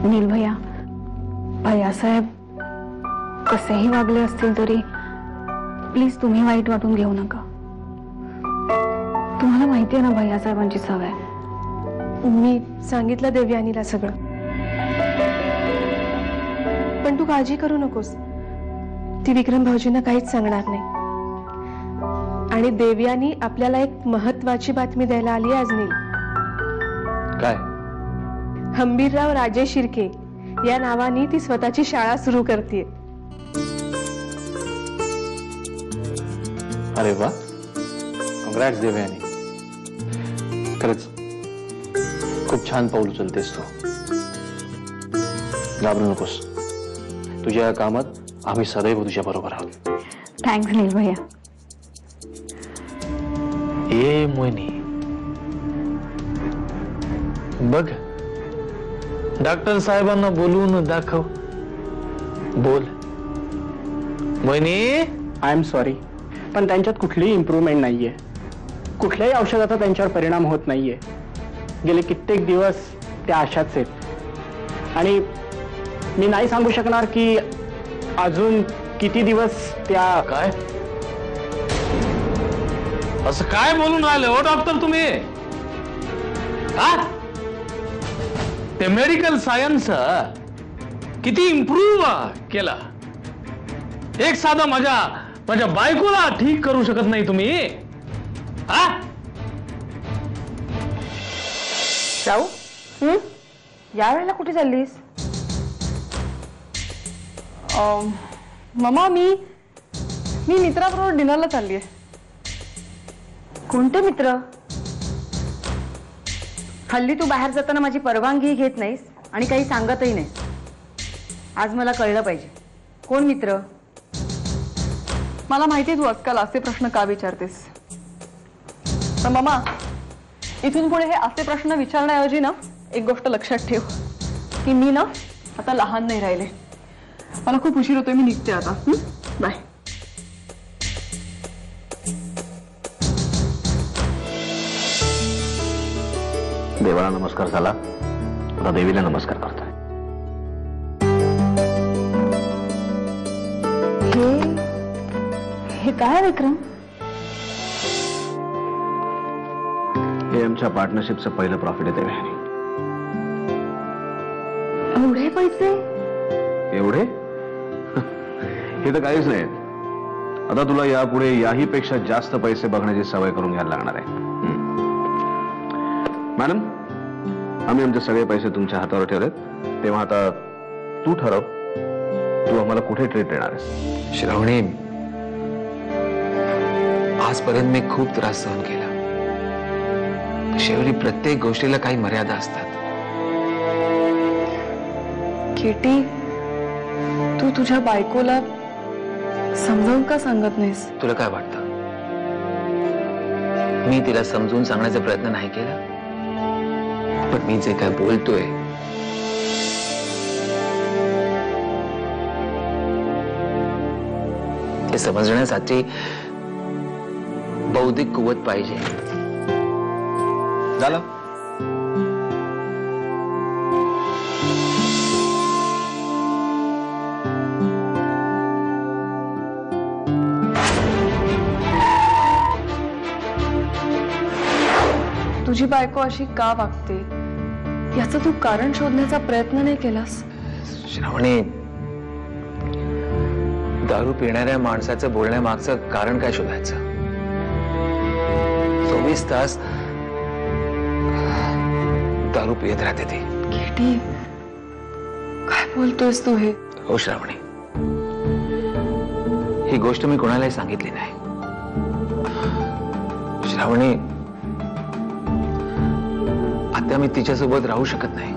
नील भैया, भैयासाहेब कसेही वागले असतील तरी प्लीज तुम्ही वाईट वाटून घेऊ नका. तुम्हाला माहिती आहे ना भैयासाहेबांची सवय. मी सांगितलं देवयानीला सगळं, पण तू काळजी करू नकोस. ती विक्रम भाऊजींना काहीच सांगणार नाही. आणि देवयानी आपल्याला एक महत्वाची बातमी द्यायला आली आज नील. काय? हंबीरराव राजे शिर्के या नावाने ती स्वतःची शाळा सुरू करते. अरे वा, कॉंग्रॅट्स देवयानी. खरंच खूप छान पाऊल उचलतेस तू. घाबरू नकोस, तुझ्या या कामात आम्ही सदैव तुझ्या बरोबर आहोत. थँक्स नील भैया. ये मोहिनी, बघ डॉक्टर साहेबांना बोलवून दाखव. बोल मोहिनी. आय एम सॉरी, पण त्यांच्यात कुठलीही इम्प्रूव्हमेंट नाहीये. कुठल्याही औषधाचा त्यांच्यावर परिणाम होत नाहीये. गेले कित्येक दिवस त्या अशाच आहेत आणि मी नाही सांगू शकणार की अजून किती दिवस त्या. काय असं काय बोलून राहिले हो डॉक्टर तुम्ही? हा, ते मेडिकल सायन्स किती इम्प्रूव्ह केला. एक साधा माझ्या बायकोला ठीक करू शकत नाही तुम्ही. हा, जाऊ. यावेळेला कुठे चाललीस? मम्मा, मी मित्राबरोबर डिनरला चालली आहे. कोणते मित्र? हल्ली तू बाहेर जाताना माझी परवानगी घेत नाहीस आणि काही सांगतही नाही. आज मला कळलं पाहिजे कोण मित्र. मला माहिती आहे तू आजकाल असे प्रश्न का विचारतेस, पण मम्मा इथून पुढे हे असे प्रश्न विचारण्याऐवजी ना एक गोष्ट लक्षात ठेव की मी ना आता लहान नाही राहिले. मला खूप उशीर होतोय, मी निघते आता. बाय. देवाला नमस्कार झाला, आता देवीला नमस्कार करतोय. हे काय विक्रम? हे आमच्या पार्टनरशिपचं पहिलं प्रॉफिट आहे देवयानी. एवढे पैसे? एवढे? हे तर काहीच नाही. आता तुला यापुढे याही पेक्षा जास्त पैसे बघण्याची सवय करून घ्यायला लागणार आहे. मॅडम, आम्ही आमचे सगळे पैसे तुमच्या हातावर ठेवलेत, तेव्हा आता तू ठरव तू आम्हाला कुठे ट्रीट देणार आहेस. श्रावणी, आजपर्यंत मी खूप त्रास सहन केला. शेवटी प्रत्येक गोष्टीला काही मर्यादा असतात. केटी, तू तुझ्या बायकोला समजावून का सांगत नाहीस? तुला काय वाटतं मी तिला समजून सांगण्याचा प्रयत्न नाही केला? पण मी जे काय बोलतोय ते समजण्यासाठी बौद्धिक कुवत पाहिजे. झालं? तुझी बायको अशी का वागते याचं तू कारण शोधण्याचा प्रयत्न नाही केलास? श्रावणी, दारू पिणाऱ्या माणसाचं बोलण्यामागचं कारण काय शोधायचं? 24 तास दारू पियत राहते ती. केटी, काय बोलतोयस तू हे? हो श्रावणी, ही गोष्ट मी कोणालाही सांगितली नाही. श्रावणी, आता मी तिच्यासोबत राहू शकत नाही.